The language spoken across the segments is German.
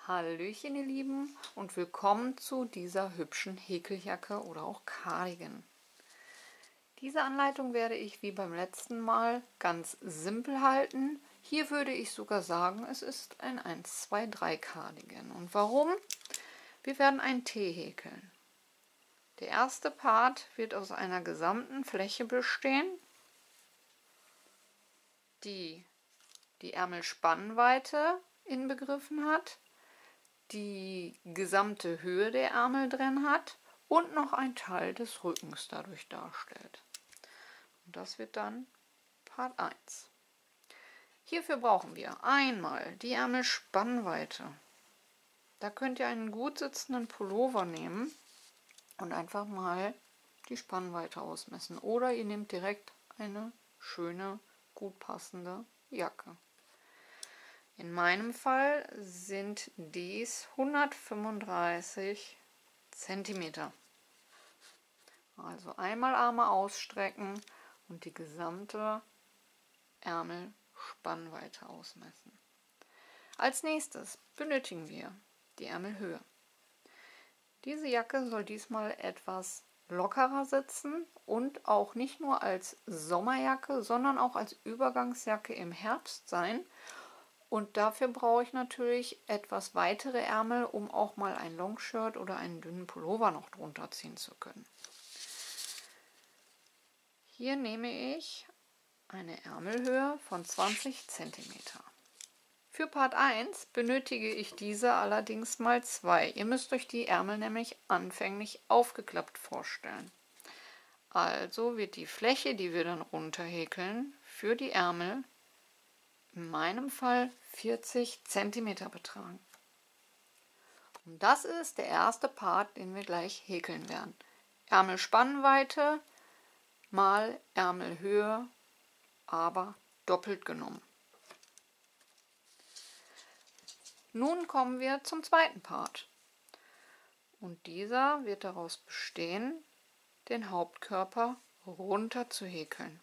Hallöchen ihr Lieben und willkommen zu dieser hübschen Häkeljacke oder auch Cardigan. Diese Anleitung werde ich wie beim letzten Mal ganz simpel halten. Hier würde ich sogar sagen, es ist ein 1, 2, 3 Cardigan. Und warum? Wir werden einen T häkeln. Der erste Part wird aus einer gesamten Fläche bestehen, die die Ärmelspannweite inbegriffen hat, die gesamte Höhe der Ärmel drin hat und noch ein Teil des Rückens dadurch darstellt. Und das wird dann Part 1. Hierfür brauchen wir einmal die Ärmelspannweite. Da könnt ihr einen gut sitzenden Pullover nehmen und einfach mal die Spannweite ausmessen. Oder ihr nehmt direkt eine schöne, gut passende Jacke. In meinem Fall sind dies 135 cm. Also einmal Arme ausstrecken und die gesamte Ärmelspannweite ausmessen. Als nächstes benötigen wir die Ärmelhöhe. Diese Jacke soll diesmal etwas lockerer sitzen und auch nicht nur als Sommerjacke, sondern auch als Übergangsjacke im Herbst sein. Und dafür brauche ich natürlich etwas weitere Ärmel, um auch mal ein Longshirt oder einen dünnen Pullover noch drunter ziehen zu können. Hier nehme ich eine Ärmelhöhe von 20 cm. Für Part 1 benötige ich diese allerdings mal 2. Ihr müsst euch die Ärmel nämlich anfänglich aufgeklappt vorstellen. Also wird die Fläche, die wir dann runterhäkeln, für die Ärmel in meinem Fall 40 cm betragen. Und das ist der erste Part, den wir gleich häkeln werden. Ärmelspannweite mal Ärmelhöhe, aber doppelt genommen. Nun kommen wir zum zweiten Part. Und dieser wird daraus bestehen, den Hauptkörper runter zu häkeln.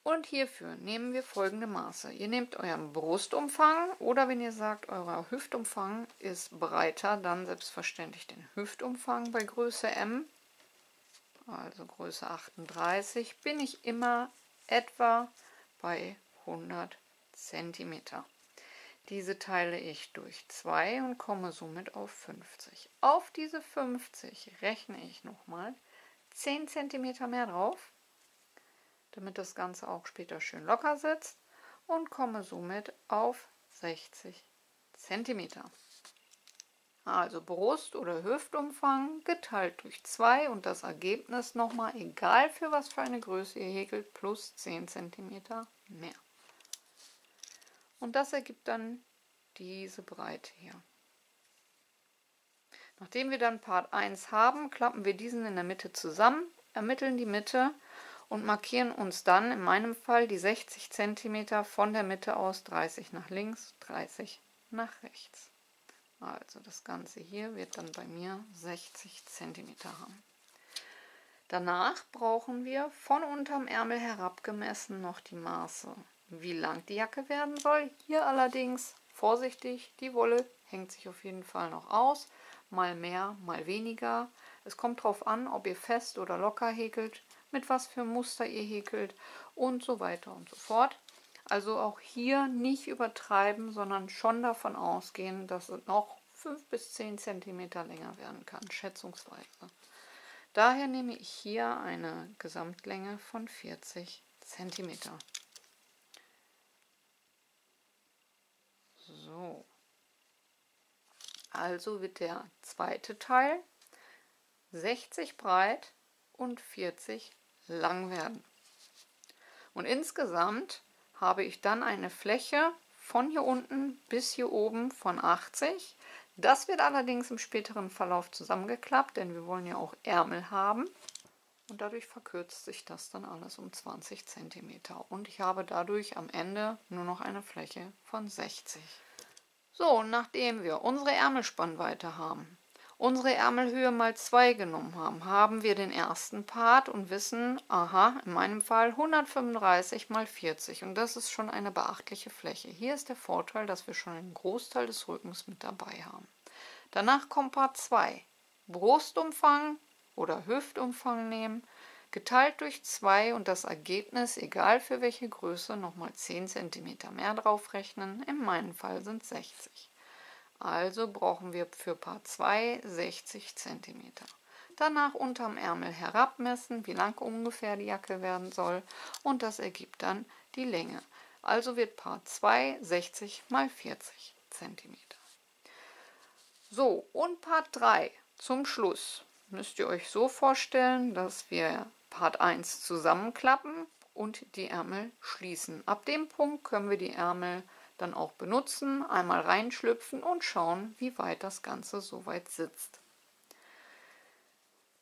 Und hierfür nehmen wir folgende Maße. Ihr nehmt euren Brustumfang oder wenn ihr sagt, euer Hüftumfang ist breiter, dann selbstverständlich den Hüftumfang bei Größe M, also Größe 38, bin ich immer etwa bei 100 cm. Diese teile ich durch 2 und komme somit auf 50. Auf diese 50 rechne ich nochmal 10 cm mehr drauf, damit das Ganze auch später schön locker sitzt, und komme somit auf 60 cm. Also Brust- oder Hüftumfang geteilt durch 2 und das Ergebnis nochmal, egal für was für eine Größe ihr häkelt, plus 10 cm mehr. Und das ergibt dann diese Breite hier. Nachdem wir dann Part 1 haben, klappen wir diesen in der Mitte zusammen, ermitteln die Mitte und markieren uns dann in meinem Fall die 60 cm von der Mitte aus, 30 nach links, 30 nach rechts. Also das Ganze hier wird dann bei mir 60 cm haben. Danach brauchen wir von unterm Ärmel herab gemessen noch die Maße, wie lang die Jacke werden soll. Hier allerdings vorsichtig, die Wolle hängt sich auf jeden Fall noch aus, mal mehr, mal weniger. Es kommt darauf an, ob ihr fest oder locker häkelt, mit was für Muster ihr häkelt und so weiter und so fort. Also auch hier nicht übertreiben, sondern schon davon ausgehen, dass es noch 5 bis 10 cm länger werden kann, schätzungsweise. Daher nehme ich hier eine Gesamtlänge von 40 cm. So. Also wird der zweite Teil 60 breit und 40 lang werden. Und insgesamt habe ich dann eine Fläche von hier unten bis hier oben von 80. Das wird allerdings im späteren Verlauf zusammengeklappt, denn wir wollen ja auch Ärmel haben. Und dadurch verkürzt sich das dann alles um 20 cm. Und ich habe dadurch am Ende nur noch eine Fläche von 60. So, nachdem wir unsere Ärmelspannweite haben unsere Ärmelhöhe mal 2 genommen haben, haben wir den ersten Part und wissen, aha, in meinem Fall 135 mal 40 und das ist schon eine beachtliche Fläche. Hier ist der Vorteil, dass wir schon einen Großteil des Rückens mit dabei haben. Danach kommt Part 2. Brustumfang oder Hüftumfang nehmen, geteilt durch 2 und das Ergebnis, egal für welche Größe, nochmal 10 cm mehr drauf rechnen. In meinem Fall sind es 60. Also brauchen wir für Part 2 60 cm. Danach unterm Ärmel herabmessen, wie lang ungefähr die Jacke werden soll und das ergibt dann die Länge. Also wird Part 2 60 mal 40 cm. So, und Part 3 zum Schluss müsst ihr euch so vorstellen, dass wir Part 1 zusammenklappen und die Ärmel schließen. Ab dem Punkt können wir die Ärmel dann auch benutzen, einmal reinschlüpfen und schauen, wie weit das Ganze soweit sitzt.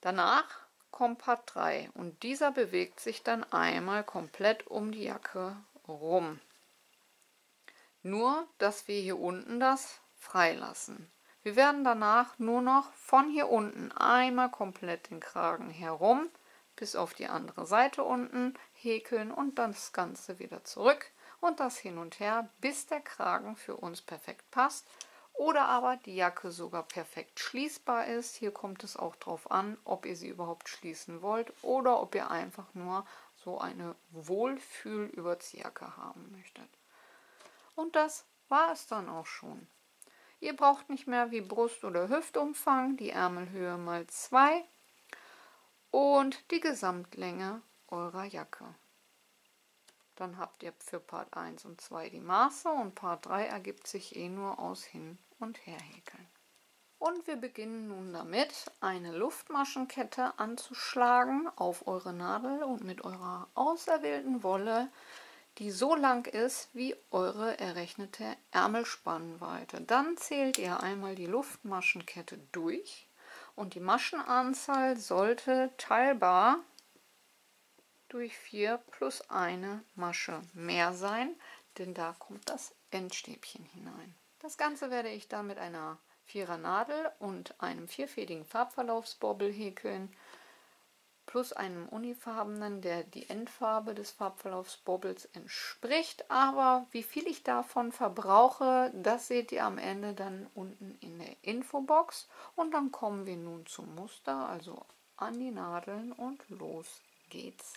Danach kommt Part 3 und dieser bewegt sich dann einmal komplett um die Jacke rum. Nur, dass wir hier unten das freilassen. Wir werden danach nur noch von hier unten einmal komplett den Kragen herum bis auf die andere Seite unten häkeln und dann das Ganze wieder zurück und das hin und her, bis der Kragen für uns perfekt passt oder aber die Jacke sogar perfekt schließbar ist. Hier kommt es auch darauf an, ob ihr sie überhaupt schließen wollt oder ob ihr einfach nur so eine Wohlfühl-Überziehjacke haben möchtet. Und das war es dann auch schon. Ihr braucht nicht mehr wie Brust- oder Hüftumfang, die Ärmelhöhe mal 2 und die Gesamtlänge eurer Jacke. Dann habt ihr für Part 1 und 2 die Maße und Part 3 ergibt sich eh nur aus Hin- und Herhäkeln. Und wir beginnen nun damit, eine Luftmaschenkette anzuschlagen auf eure Nadel und mit eurer auserwählten Wolle, die so lang ist wie eure errechnete Ärmelspannweite. Dann zählt ihr einmal die Luftmaschenkette durch und die Maschenanzahl sollte teilbar durch 4 plus eine Masche mehr sein, denn da kommt das Endstäbchen hinein. Das Ganze werde ich dann mit einer 4er Nadel und einem 4-fädigen Farbverlaufsbobbel häkeln, plus einem unifarbenen, der die Endfarbe des Farbverlaufsbobbels entspricht. Aber wie viel ich davon verbrauche, das seht ihr am Ende dann unten in der Infobox. Und dann kommen wir nun zum Muster, also an die Nadeln und los geht's.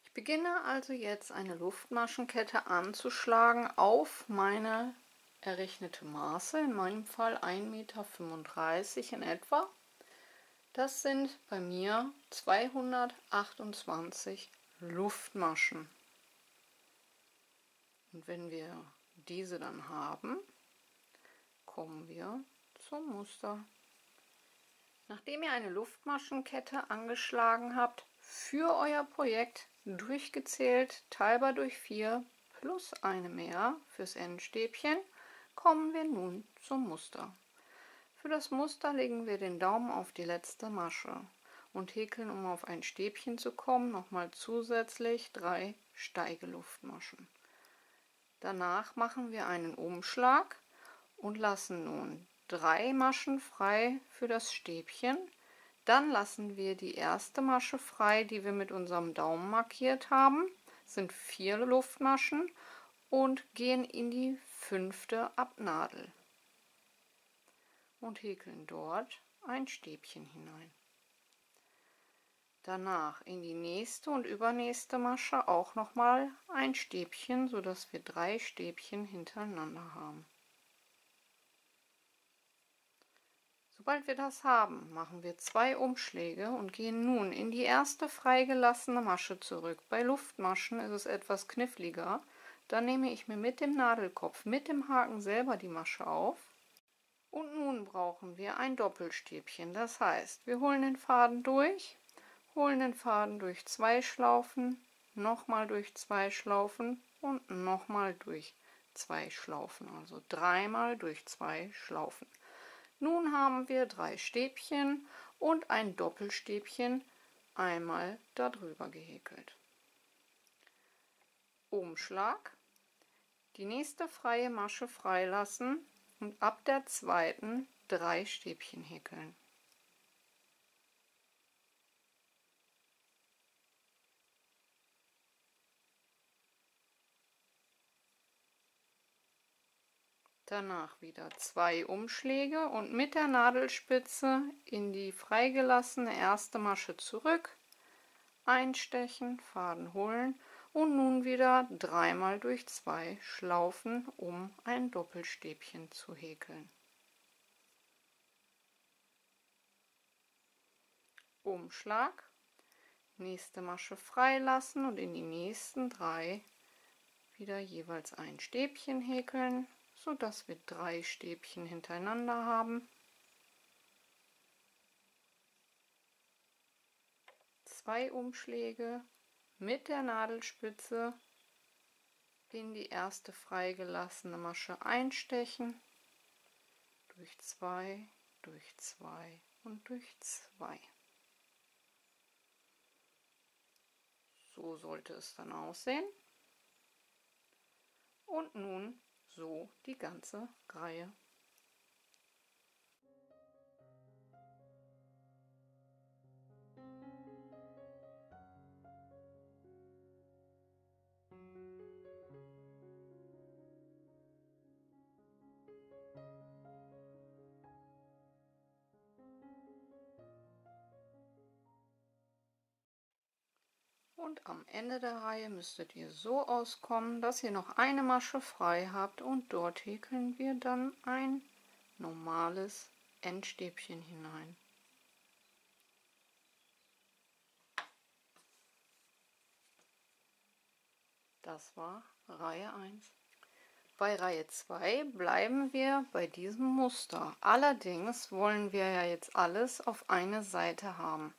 Ich beginne also jetzt eine Luftmaschenkette anzuschlagen auf meine errechnete Maße, in meinem Fall 1,35 m in etwa. Das sind bei mir 228 Luftmaschen. Und wenn wir diese dann haben, kommen wir zum Muster. Nachdem ihr eine Luftmaschenkette angeschlagen habt, für euer Projekt durchgezählt, teilbar durch 4 plus eine mehr fürs Endstäbchen, kommen wir nun zum Muster. Für das Muster legen wir den Daumen auf die letzte Masche und häkeln, um auf ein Stäbchen zu kommen, nochmal zusätzlich 3 Steigeluftmaschen. Danach machen wir einen Umschlag und lassen nun 3 Maschen frei für das Stäbchen. Dann lassen wir die erste Masche frei, die wir mit unserem Daumen markiert haben. Das sind 4 Luftmaschen und gehen in die 5. Abnadel und häkeln dort ein Stäbchen hinein. Danach in die nächste und übernächste Masche auch nochmal ein Stäbchen, sodass wir 3 Stäbchen hintereinander haben. Sobald wir das haben, machen wir 2 Umschläge und gehen nun in die erste freigelassene Masche zurück. Bei Luftmaschen ist es etwas kniffliger. Dann nehme ich mir mit dem Nadelkopf, mit dem Haken selber die Masche auf. Und nun brauchen wir ein Doppelstäbchen. Das heißt, wir holen den Faden durch 2 Schlaufen, nochmal durch 2 Schlaufen und nochmal durch 2 Schlaufen. Also 3-mal durch 2 Schlaufen. Nun haben wir 3 Stäbchen und ein Doppelstäbchen einmal darüber gehäkelt. Umschlag, die nächste freie Masche freilassen, und ab der zweiten 3 Stäbchen häkeln. Danach wieder 2 Umschläge und mit der Nadelspitze in die freigelassene erste Masche zurück, einstechen, Faden holen und nun wieder 3-mal durch 2 Schlaufen, um ein Doppelstäbchen zu häkeln. Umschlag, nächste Masche freilassen und in die nächsten 3 wieder jeweils ein Stäbchen häkeln, so dass wir 3 Stäbchen hintereinander haben. 2 Umschläge mit der Nadelspitze in die erste freigelassene Masche einstechen, durch 2, durch 2 und durch 2. So sollte es dann aussehen. Und nun so die ganze Reihe. Und am Ende der Reihe müsstet ihr so auskommen, dass ihr noch eine Masche frei habt und dort häkeln wir dann ein normales Endstäbchen hinein. Das war Reihe 1. Bei Reihe 2 bleiben wir bei diesem Muster. Allerdings wollen wir ja jetzt alles auf eine Seite haben.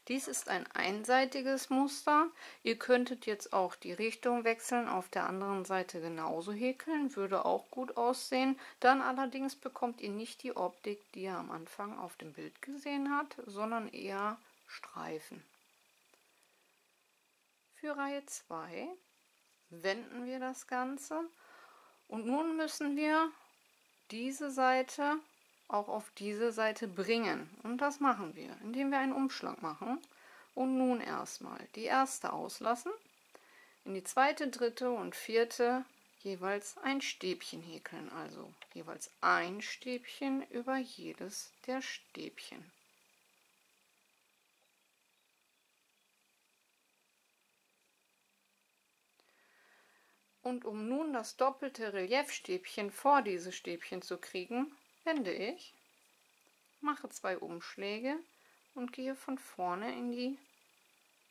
Dies ist ein einseitiges Muster. Ihr könntet jetzt auch die Richtung wechseln, auf der anderen Seite genauso häkeln, würde auch gut aussehen. Dann allerdings bekommt ihr nicht die Optik, die ihr am Anfang auf dem Bild gesehen habt, sondern eher Streifen. Für Reihe 2 wenden wir das Ganze und nun müssen wir diese Seite auch auf diese Seite bringen. Und das machen wir, indem wir einen Umschlag machen und nun erstmal die erste auslassen, in die zweite, dritte und vierte jeweils ein Stäbchen häkeln, also jeweils ein Stäbchen über jedes der Stäbchen. Und um nun das doppelte Reliefstäbchen vor diese Stäbchen zu kriegen, wende ich, mache 2 Umschläge und gehe von vorne in die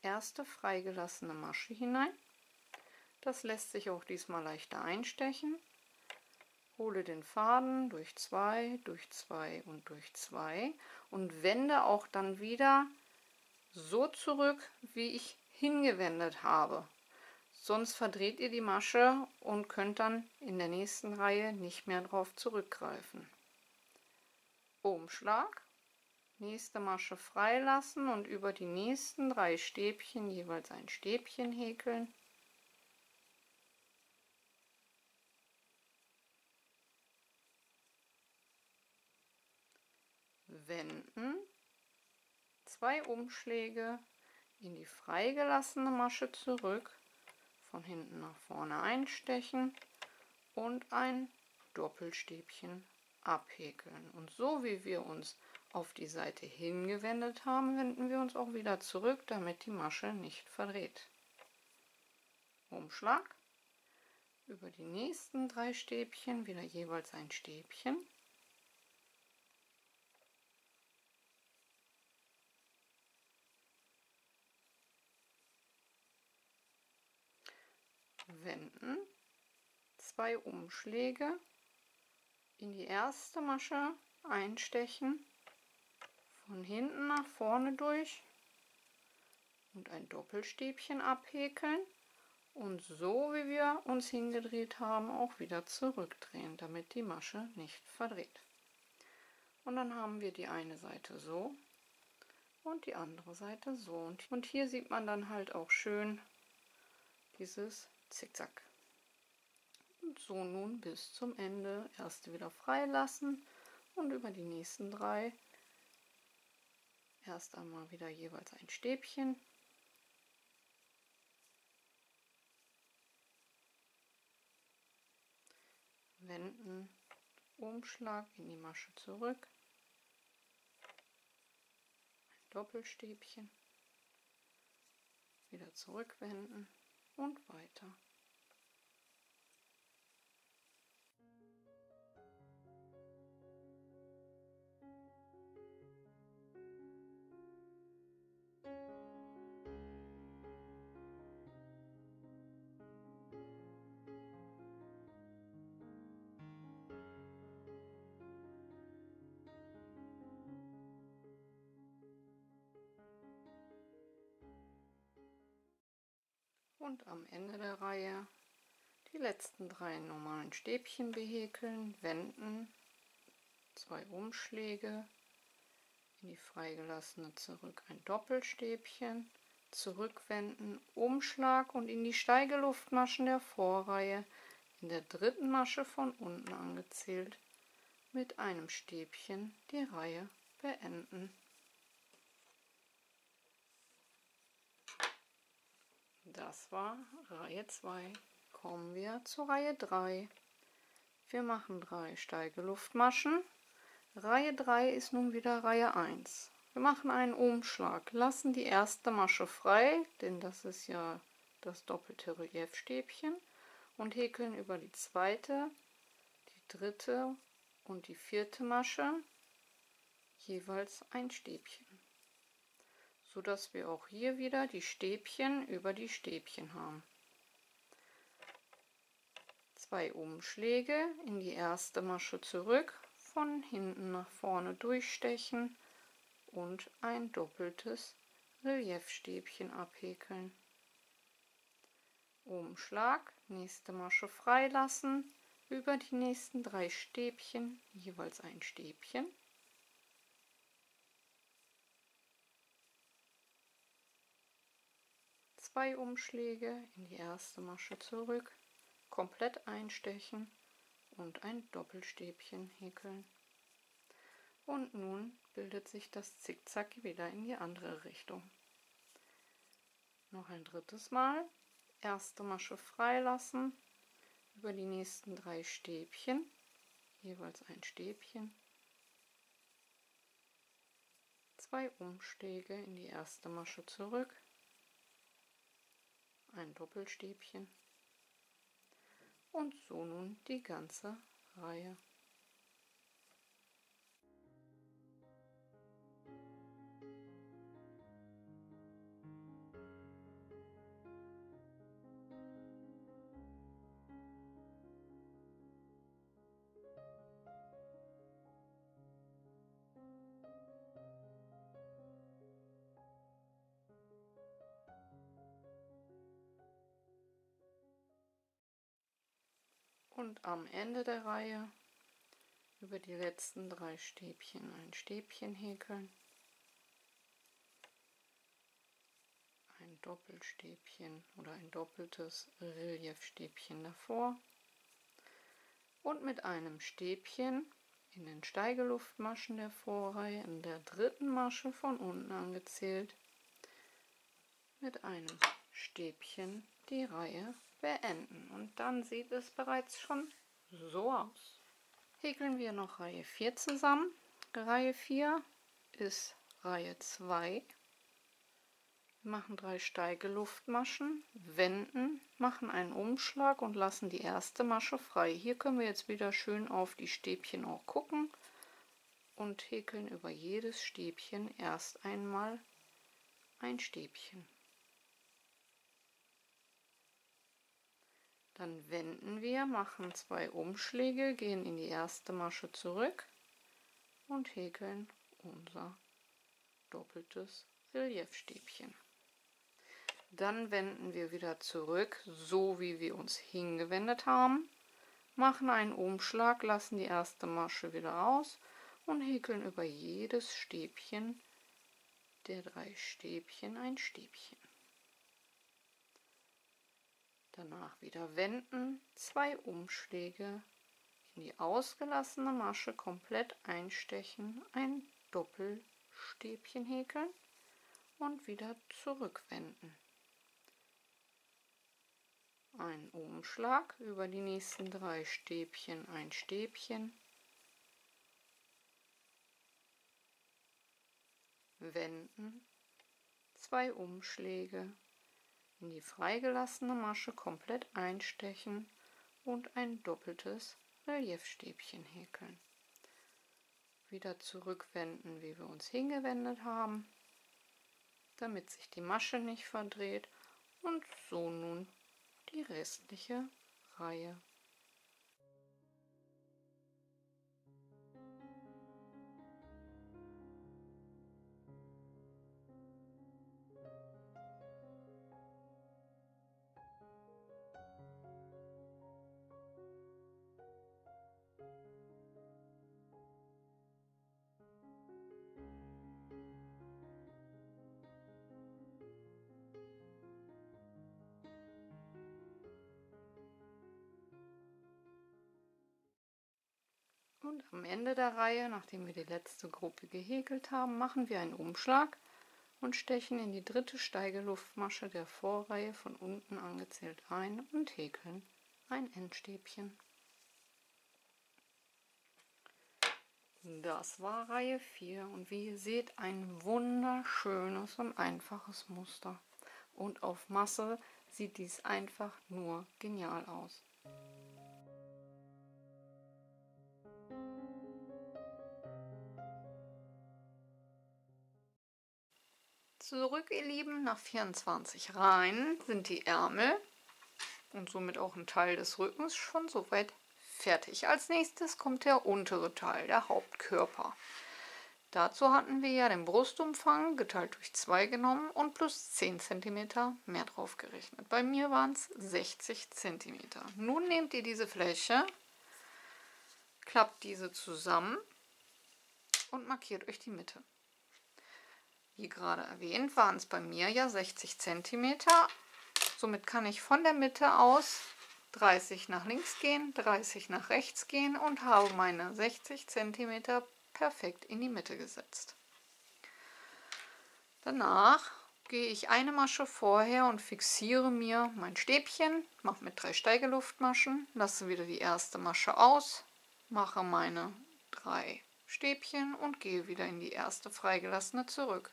erste freigelassene Masche hinein. Das lässt sich auch diesmal leichter einstechen. Hole den Faden durch 2 und durch 2 und wende auch dann wieder so zurück, wie ich hingewendet habe. Sonst verdreht ihr die Masche und könnt dann in der nächsten Reihe nicht mehr darauf zurückgreifen. Umschlag, nächste Masche freilassen und über die nächsten 3 Stäbchen jeweils ein Stäbchen häkeln. Wenden, 2 Umschläge in die freigelassene Masche zurück, von hinten nach vorne einstechen und ein Doppelstäbchen abhäkeln. Und so wie wir uns auf die Seite hingewendet haben, wenden wir uns auch wieder zurück, damit die Masche nicht verdreht. Umschlag, über die nächsten 3 Stäbchen wieder jeweils ein Stäbchen. Wenden, 2 Umschläge in die erste Masche einstechen, von hinten nach vorne durch und ein Doppelstäbchen abhäkeln und so wie wir uns hingedreht haben auch wieder zurückdrehen, damit die Masche nicht verdreht. Und dann haben wir die eine Seite so und die andere Seite so. Und hier sieht man dann halt auch schön dieses Zickzack. Und so nun bis zum Ende. Erste wieder freilassen und über die nächsten 3 erst einmal wieder jeweils ein Stäbchen. Wenden, Umschlag in die Masche zurück, ein Doppelstäbchen, wieder zurückwenden und weiter. Und am Ende der Reihe die letzten 3 normalen Stäbchen behäkeln, wenden, 2 Umschläge, in die freigelassene zurück ein Doppelstäbchen, zurückwenden, Umschlag und in die Steigeluftmaschen der Vorreihe in der 3. Masche von unten angezählt mit einem Stäbchen die Reihe beenden. Das war Reihe 2. Kommen wir zur Reihe 3. Wir machen 3 Steigeluftmaschen. Reihe 3 ist nun wieder Reihe 1. Wir machen einen Umschlag, lassen die erste Masche frei, denn das ist ja das doppelte Reliefstäbchen, und häkeln über die zweite, die dritte und die 4. Masche jeweils ein Stäbchen, so dass wir auch hier wieder die Stäbchen über die Stäbchen haben. 2 Umschläge in die erste Masche zurück, von hinten nach vorne durchstechen und ein doppeltes Reliefstäbchen abhäkeln. Umschlag, nächste Masche freilassen, über die nächsten 3 Stäbchen jeweils ein Stäbchen. Zwei Umschläge in die erste Masche zurück, komplett einstechen und ein Doppelstäbchen häkeln. Und nun bildet sich das Zickzack wieder in die andere Richtung. Noch ein drittes Mal, erste Masche freilassen, über die nächsten 3 Stäbchen, jeweils ein Stäbchen, 2 Umschläge in die erste Masche zurück, ein Doppelstäbchen und so nun die ganze Reihe. Und am Ende der Reihe über die letzten 3 Stäbchen ein Stäbchen häkeln, ein Doppelstäbchen oder ein doppeltes Reliefstäbchen davor und mit einem Stäbchen in den Steigeluftmaschen der Vorreihe in der 3. Masche von unten angezählt mit einem Stäbchen die Reihe beenden. Und dann sieht es bereits schon so aus. Häkeln wir noch Reihe 4 zusammen. Reihe 4 ist Reihe 2. Wir machen 3 Steigeluftmaschen, wenden, machen einen Umschlag und lassen die erste Masche frei. Hier können wir jetzt wieder schön auf die Stäbchen auch gucken und häkeln über jedes Stäbchen erst einmal ein Stäbchen. Dann wenden wir, machen 2 Umschläge, gehen in die erste Masche zurück und häkeln unser doppeltes Reliefstäbchen. Dann wenden wir wieder zurück, so wie wir uns hingewendet haben, machen einen Umschlag, lassen die erste Masche wieder aus und häkeln über jedes Stäbchen der 3 Stäbchen ein Stäbchen. Danach wieder wenden, 2 Umschläge in die ausgelassene Masche komplett einstechen, ein Doppelstäbchen häkeln und wieder zurückwenden. Ein Umschlag, über die nächsten 3 Stäbchen ein Stäbchen, wenden, 2 Umschläge in die freigelassene Masche komplett einstechen und ein doppeltes Reliefstäbchen häkeln. Wieder zurückwenden, wie wir uns hingewendet haben, damit sich die Masche nicht verdreht, und so nun die restliche Reihe. Und am Ende der Reihe, nachdem wir die letzte Gruppe gehäkelt haben, machen wir einen Umschlag und stechen in die dritte Steigeluftmasche der Vorreihe von unten angezählt ein und häkeln ein Endstäbchen. Das war Reihe 4 und wie ihr seht, ein wunderschönes und einfaches Muster. Und auf Masse sieht dies einfach nur genial aus. Zurück, ihr Lieben, nach 24 Reihen sind die Ärmel und somit auch ein Teil des Rückens schon soweit fertig. Als nächstes kommt der untere Teil, der Hauptkörper. Dazu hatten wir ja den Brustumfang geteilt durch 2 genommen und plus 10 cm mehr drauf gerechnet. Bei mir waren es 60 cm. Nun nehmt ihr diese Fläche, klappt diese zusammen und markiert euch die Mitte. Wie gerade erwähnt, waren es bei mir ja 60 cm. Somit kann ich von der Mitte aus 30 nach links gehen, 30 nach rechts gehen und habe meine 60 cm perfekt in die Mitte gesetzt. Danach gehe ich eine Masche vorher und fixiere mir mein Stäbchen, mache mit 3 Steigeluftmaschen, lasse wieder die erste Masche aus, mache meine 3 Stäbchen und gehe wieder in die erste freigelassene zurück.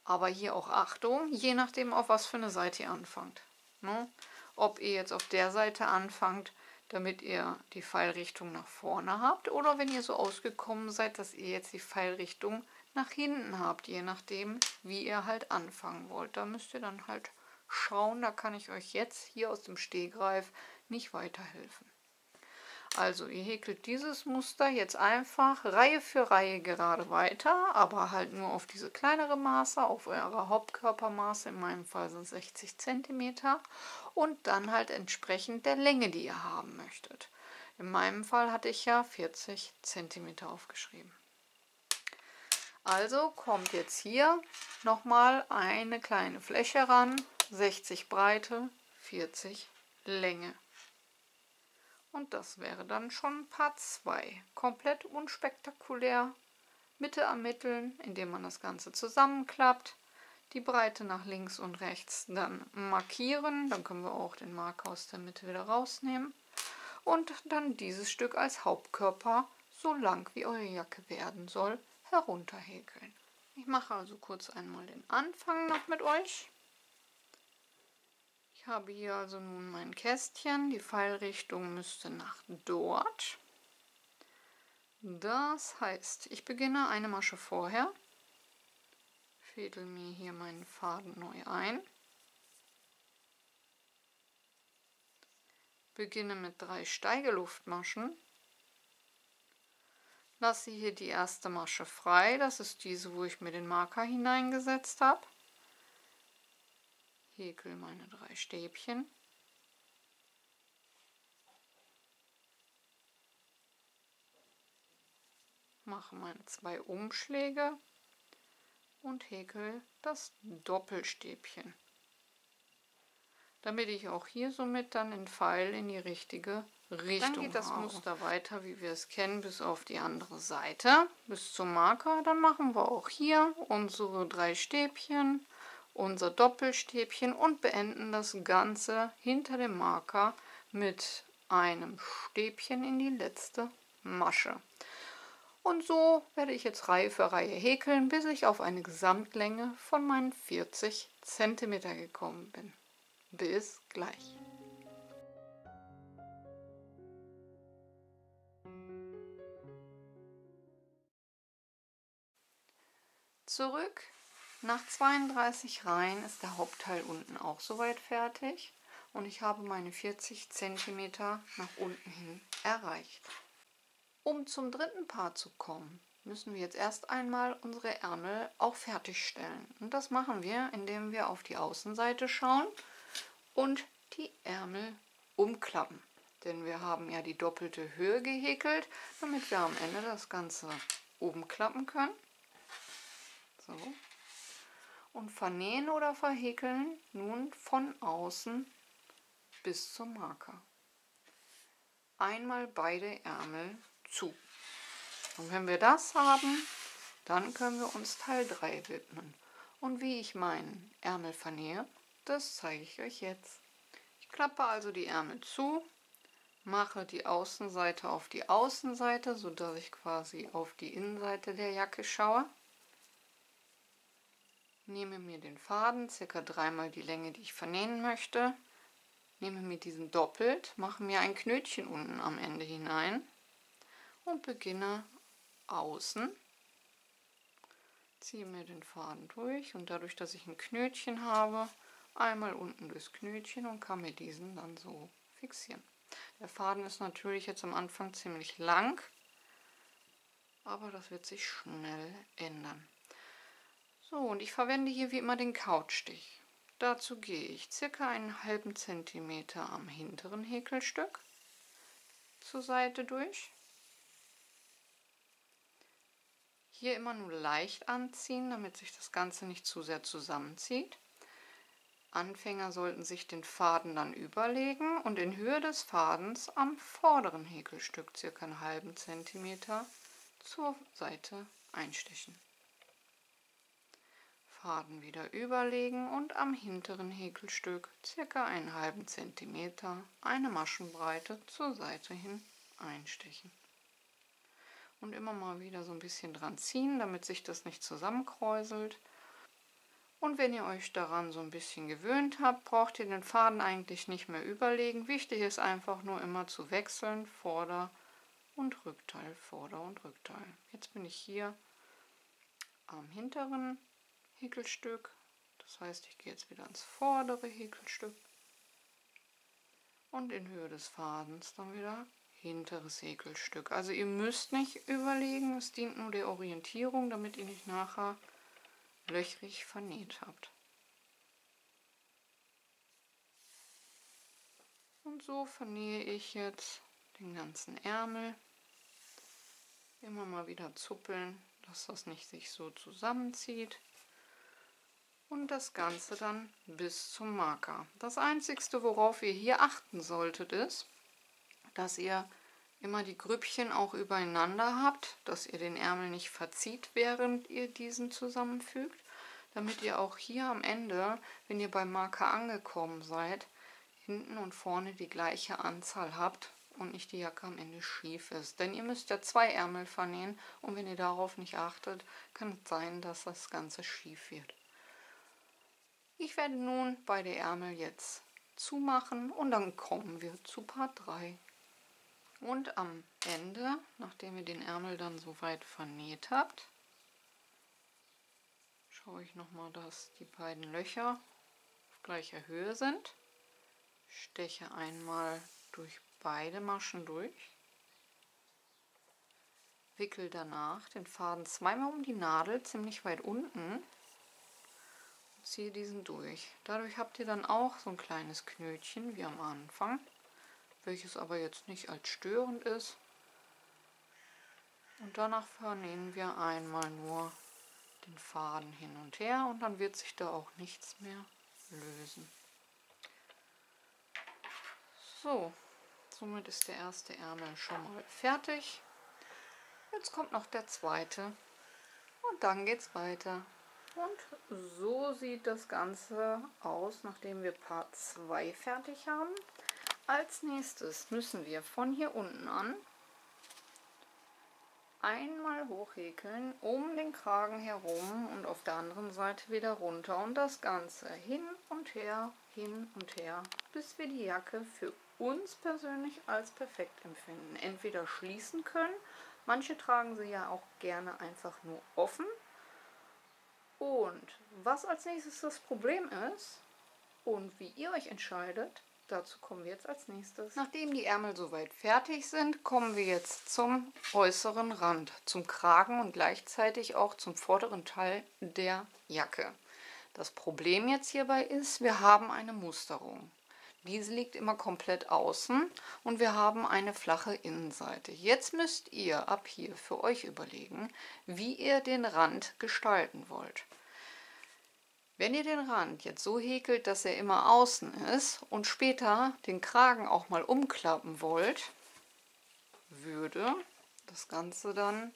Aber hier auch Achtung, je nachdem, auf was für eine Seite ihr anfangt. Ne? Ob ihr jetzt auf der Seite anfangt, damit ihr die Pfeilrichtung nach vorne habt, oder wenn ihr so ausgekommen seid, dass ihr jetzt die Pfeilrichtung nach hinten habt, je nachdem, wie ihr halt anfangen wollt. Da müsst ihr dann halt schauen, da kann ich euch jetzt hier aus dem Stegreif nicht weiterhelfen. Also ihr häkelt dieses Muster jetzt einfach Reihe für Reihe gerade weiter, aber halt nur auf diese kleinere Maße, auf eure Hauptkörpermaße, in meinem Fall sind 60 cm, und dann halt entsprechend der Länge, die ihr haben möchtet. In meinem Fall hatte ich ja 40 cm aufgeschrieben. Also kommt jetzt hier nochmal eine kleine Fläche ran, 60 Breite, 40 Länge. Und das wäre dann schon Part 2. Komplett unspektakulär. Mitte ermitteln, indem man das Ganze zusammenklappt. Die Breite nach links und rechts dann markieren. Dann können wir auch den Marker aus der Mitte wieder rausnehmen. Und dann dieses Stück als Hauptkörper, so lang wie eure Jacke werden soll, herunterhäkeln. Ich mache also kurz einmal den Anfang noch mit euch. Ich habe hier also nun mein Kästchen, die Pfeilrichtung müsste nach dort. Das heißt, ich beginne eine Masche vorher, fädel mir hier meinen Faden neu ein, beginne mit 3 Steigeluftmaschen, lasse hier die erste Masche frei, das ist diese, wo ich mir den Marker hineingesetzt habe. Häkel meine 3 Stäbchen, mache meine 2 Umschläge und häkel das Doppelstäbchen. damit ich auch hier somit dann den Pfeil in die richtige Richtung Dann geht das Muster weiter, wie wir es kennen, bis auf die andere Seite, bis zum Marker. Dann machen wir auch hier unsere 3 Stäbchen, unser Doppelstäbchen und beenden das Ganze hinter dem Marker mit einem Stäbchen in die letzte Masche. Und so werde ich jetzt Reihe für Reihe häkeln, bis ich auf eine Gesamtlänge von meinen 40 cm gekommen bin. Bis gleich. Zurück. Nach 32 Reihen ist der Hauptteil unten auch soweit fertig und ich habe meine 40 cm nach unten hin erreicht. Um zum dritten Part zu kommen, müssen wir jetzt erst einmal unsere Ärmel auch fertigstellen. Und das machen wir, indem wir auf die Außenseite schauen und die Ärmel umklappen. Denn wir haben ja die doppelte Höhe gehäkelt, damit wir am Ende das Ganze umklappen können. So. Und vernähen oder verhäkeln nun von außen bis zum Marker. Einmal beide Ärmel zu. Und wenn wir das haben, dann können wir uns Teil 3 widmen. Und wie ich meinen Ärmel vernähe, das zeige ich euch jetzt. Ich klappe also die Ärmel zu, mache die Außenseite auf die Außenseite, sodass ich quasi auf die Innenseite der Jacke schaue. Nehme mir den Faden, ca. 3-mal die Länge, die ich vernähen möchte. Nehme mir diesen doppelt, mache mir ein Knötchen unten am Ende hinein und beginne außen. Ziehe mir den Faden durch und dadurch, dass ich ein Knötchen habe, einmal unten durchs Knötchen und kann mir diesen dann so fixieren. Der Faden ist natürlich jetzt am Anfang ziemlich lang, aber das wird sich schnell ändern. So, und ich verwende hier wie immer den Kautstich. Dazu gehe ich ca. einen halben Zentimeter am hinteren Häkelstück zur Seite durch. Hier immer nur leicht anziehen, damit sich das Ganze nicht zu sehr zusammenzieht. Anfänger sollten sich den Faden dann überlegen und in Höhe des Fadens am vorderen Häkelstück ca. einen halben Zentimeter zur Seite einstechen. Faden wieder überlegen und am hinteren Häkelstück ca. einen halben Zentimeter eine Maschenbreite zur Seite hin einstechen. Und immer mal wieder so ein bisschen dran ziehen, damit sich das nicht zusammenkräuselt. Und wenn ihr euch daran so ein bisschen gewöhnt habt, braucht ihr den Faden eigentlich nicht mehr überlegen. Wichtig ist einfach nur immer zu wechseln, Vorder- und Rückteil, Vorder- und Rückteil. Jetzt bin ich hier am hinteren Häkelstück, das heißt, ich gehe jetzt wieder ans vordere Häkelstück und in Höhe des Fadens dann wieder hinteres Häkelstück. Also ihr müsst nicht überlegen, es dient nur der Orientierung, damit ihr nicht nachher löchrig vernäht habt. Und so vernähe ich jetzt den ganzen Ärmel. Immer mal wieder zuppeln, dass das nicht sich so zusammenzieht. Und das Ganze dann bis zum Marker. Das Einzige, worauf ihr hier achten solltet, ist, dass ihr immer die Grüppchen auch übereinander habt, dass ihr den Ärmel nicht verzieht, während ihr diesen zusammenfügt, damit ihr auch hier am Ende, wenn ihr beim Marker angekommen seid, hinten und vorne die gleiche Anzahl habt und nicht die Jacke am Ende schief ist. Denn ihr müsst ja 2 Ärmel vernähen und wenn ihr darauf nicht achtet, kann es sein, dass das Ganze schief wird. Ich werde nun beide Ärmel jetzt zumachen und dann kommen wir zu Part 3. Und am Ende, nachdem ihr den Ärmel dann soweit vernäht habt, schaue ich nochmal, dass die beiden Löcher auf gleicher Höhe sind. Steche einmal durch beide Maschen durch. Wickel danach den Faden zweimal um die Nadel, ziemlich weit unten. Ziehe diesen durch. Dadurch habt ihr dann auch so ein kleines Knötchen wie am Anfang, welches aber jetzt nicht als störend ist. Und danach vernähen wir einmal nur den Faden hin und her und dann wird sich da auch nichts mehr lösen. So, somit ist der erste Ärmel schon mal fertig. Jetzt kommt noch der zweite und dann geht's weiter. Und so sieht das Ganze aus, nachdem wir Part 2 fertig haben. Als nächstes müssen wir von hier unten an einmal hochhäkeln um den Kragen herum und auf der anderen Seite wieder runter und das Ganze hin und her, bis wir die Jacke für uns persönlich als perfekt empfinden. Entweder schließen können, manche tragen sie ja auch gerne einfach nur offen. Und was als nächstes das Problem ist und wie ihr euch entscheidet, dazu kommen wir jetzt als nächstes. Nachdem die Ärmel soweit fertig sind, kommen wir jetzt zum äußeren Rand, zum Kragen und gleichzeitig auch zum vorderen Teil der Jacke. Das Problem jetzt hierbei ist, wir haben eine Musterung. Diese liegt immer komplett außen und wir haben eine flache Innenseite. Jetzt müsst ihr ab hier für euch überlegen, wie ihr den Rand gestalten wollt. Wenn ihr den Rand jetzt so häkelt, dass er immer außen ist und später den Kragen auch mal umklappen wollt, würde das Ganze dann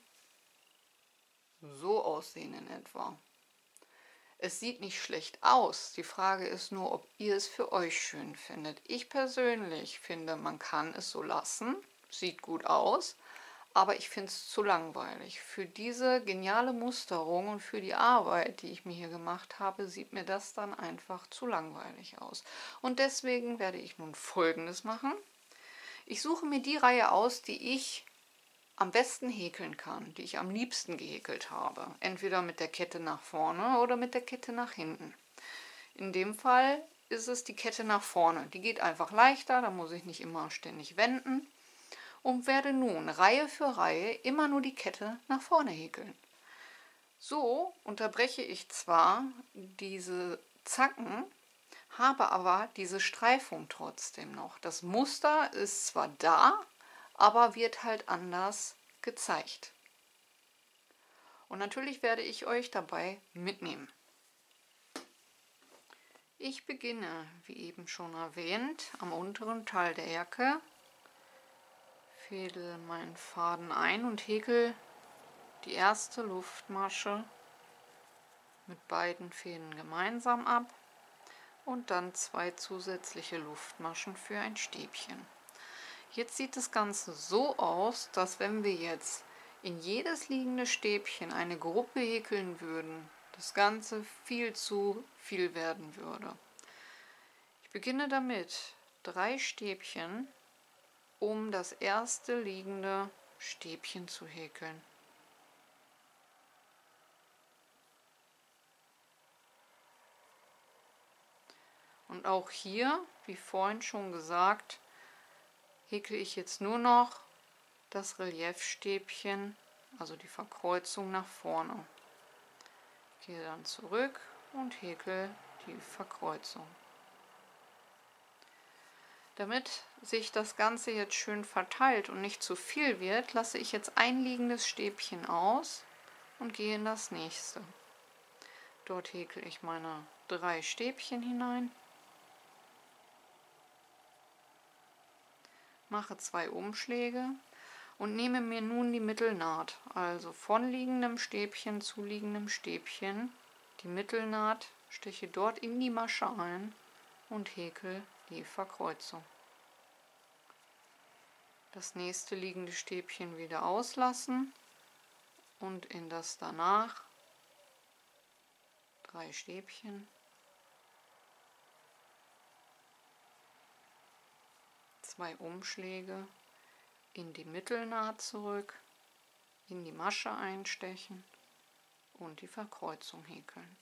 so aussehen in etwa. Es sieht nicht schlecht aus. Die Frage ist nur, ob ihr es für euch schön findet. Ich persönlich finde, man kann es so lassen. Sieht gut aus. Aber ich finde es zu langweilig. Für diese geniale Musterung und für die Arbeit, die ich mir hier gemacht habe, sieht mir das dann einfach zu langweilig aus. Und deswegen werde ich nun Folgendes machen. Ich suche mir die Reihe aus, die ich am besten häkeln kann, die ich am liebsten gehäkelt habe. Entweder mit der Kette nach vorne oder mit der Kette nach hinten. In dem Fall ist es die Kette nach vorne. Die geht einfach leichter, da muss ich nicht immer ständig wenden. Und werde nun Reihe für Reihe immer nur die Kette nach vorne häkeln. So unterbreche ich zwar diese Zacken, habe aber diese Streifung trotzdem noch. Das Muster ist zwar da, aber wird halt anders gezeigt. Und natürlich werde ich euch dabei mitnehmen. Ich beginne, wie eben schon erwähnt, am unteren Teil der Jacke. Fädel meinen Faden ein und häkel die erste Luftmasche mit beiden Fäden gemeinsam ab und dann 2 zusätzliche Luftmaschen für ein Stäbchen. Jetzt sieht das Ganze so aus, dass wenn wir jetzt in jedes liegende Stäbchen eine Gruppe häkeln würden, das Ganze viel zu viel werden würde. Ich beginne damit 3 Stäbchen um das erste liegende Stäbchen zu häkeln. Und auch hier, wie vorhin schon gesagt, häkle ich jetzt nur noch das Reliefstäbchen, also die Verkreuzung nach vorne. Ich gehe dann zurück und häkle die Verkreuzung. Damit sich das Ganze jetzt schön verteilt und nicht zu viel wird, lasse ich jetzt ein liegendes Stäbchen aus und gehe in das nächste. Dort häkle ich meine 3 Stäbchen hinein, mache 2 Umschläge und nehme mir nun die Mittelnaht, also von liegendem Stäbchen zu liegendem Stäbchen, die Mittelnaht, steche dort in die Masche ein und häkel die Verkreuzung. Das nächste liegende Stäbchen wieder auslassen und in das danach 3 Stäbchen, 2 Umschläge, in die Mittelnaht zurück, in die Masche einstechen und die Verkreuzung häkeln.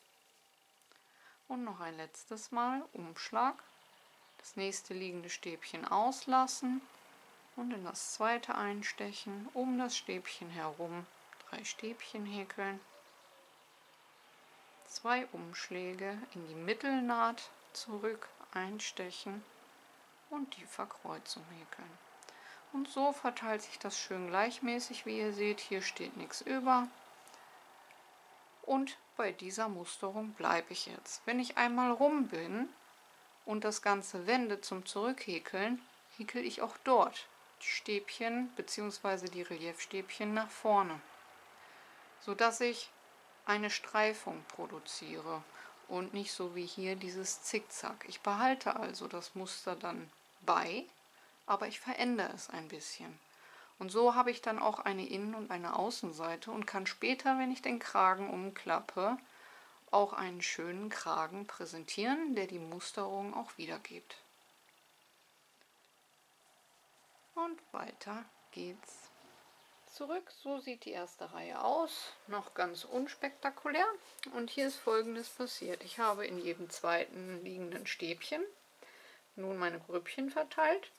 Und noch ein letztes Mal Umschlag, das nächste liegende Stäbchen auslassen und in das zweite einstechen, um das Stäbchen herum 3 Stäbchen häkeln, 2 Umschläge, in die Mittelnaht zurück einstechen und die Verkreuzung häkeln. Und so verteilt sich das schön gleichmäßig, wie ihr seht, hier steht nichts über. Und bei dieser Musterung bleibe ich jetzt. Wenn ich einmal rum bin und das Ganze wende zum Zurückhäkeln, häkel ich auch dort die Stäbchen bzw. die Reliefstäbchen nach vorne, sodass ich eine Streifung produziere und nicht so wie hier dieses Zickzack. Ich behalte also das Muster dann bei, aber ich verändere es ein bisschen. Und so habe ich dann auch eine Innen- und eine Außenseite und kann später, wenn ich den Kragen umklappe, auch einen schönen Kragen präsentieren, der die Musterung auch wiedergibt. Und weiter geht's. Zurück, so sieht die erste Reihe aus, noch ganz unspektakulär. Und hier ist Folgendes passiert. Ich habe in jedem zweiten liegenden Stäbchen nun meine Grüppchen verteilt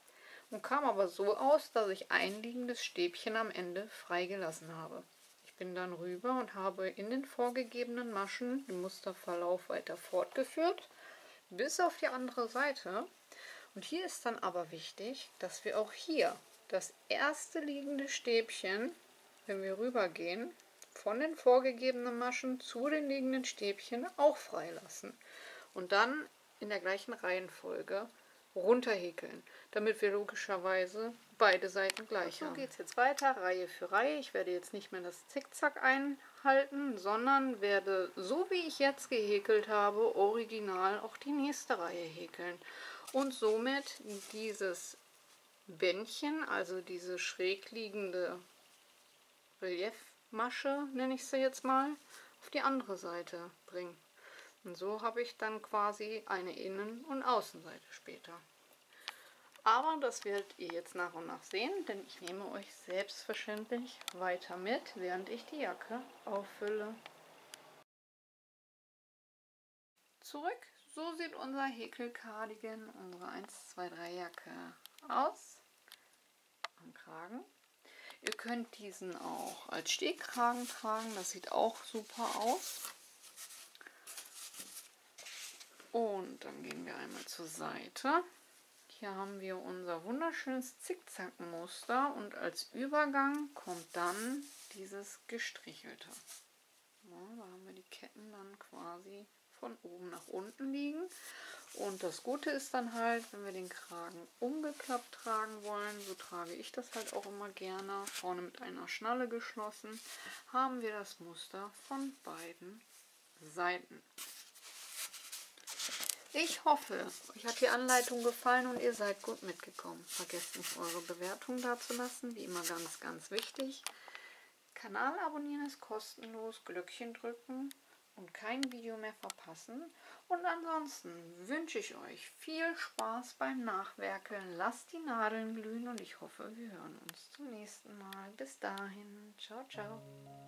und kam aber so aus, dass ich ein liegendes Stäbchen am Ende freigelassen habe. Ich bin dann rüber und habe in den vorgegebenen Maschen den Musterverlauf weiter fortgeführt, bis auf die andere Seite. Und hier ist dann aber wichtig, dass wir auch hier das erste liegende Stäbchen, wenn wir rübergehen, von den vorgegebenen Maschen zu den liegenden Stäbchen auch freilassen. Und dann in der gleichen Reihenfolge runterhäkeln, damit wir logischerweise beide Seiten gleich haben. So geht es jetzt weiter, Reihe für Reihe. Ich werde jetzt nicht mehr das Zickzack einhalten, sondern werde, so wie ich jetzt gehäkelt habe, original auch die nächste Reihe häkeln. Und somit dieses Bändchen, also diese schräg liegende Reliefmasche, nenne ich sie jetzt mal, auf die andere Seite bringen. Und so habe ich dann quasi eine Innen- und Außenseite später. Aber das werdet ihr jetzt nach und nach sehen, denn ich nehme euch selbstverständlich weiter mit, während ich die Jacke auffülle. Zurück, so sieht unser Häkelcardigan, unsere 1, 2, 3 Jacke aus am Kragen. Ihr könnt diesen auch als Stehkragen tragen, das sieht auch super aus. Und dann gehen wir einmal zur Seite. Hier haben wir unser wunderschönes Zickzackmuster und als Übergang kommt dann dieses gestrichelte. Ja, da haben wir die Ketten dann quasi von oben nach unten liegen. Und das Gute ist dann halt, wenn wir den Kragen umgeklappt tragen wollen, so trage ich das halt auch immer gerne, vorne mit einer Schnalle geschlossen, haben wir das Muster von beiden Seiten. Ich hoffe, euch hat die Anleitung gefallen und ihr seid gut mitgekommen. Vergesst nicht, eure Bewertung dazulassen, wie immer ganz, ganz wichtig. Kanal abonnieren ist kostenlos, Glöckchen drücken und kein Video mehr verpassen. Und ansonsten wünsche ich euch viel Spaß beim Nachwerkeln. Lasst die Nadeln glühen und ich hoffe, wir hören uns zum nächsten Mal. Bis dahin, ciao, ciao.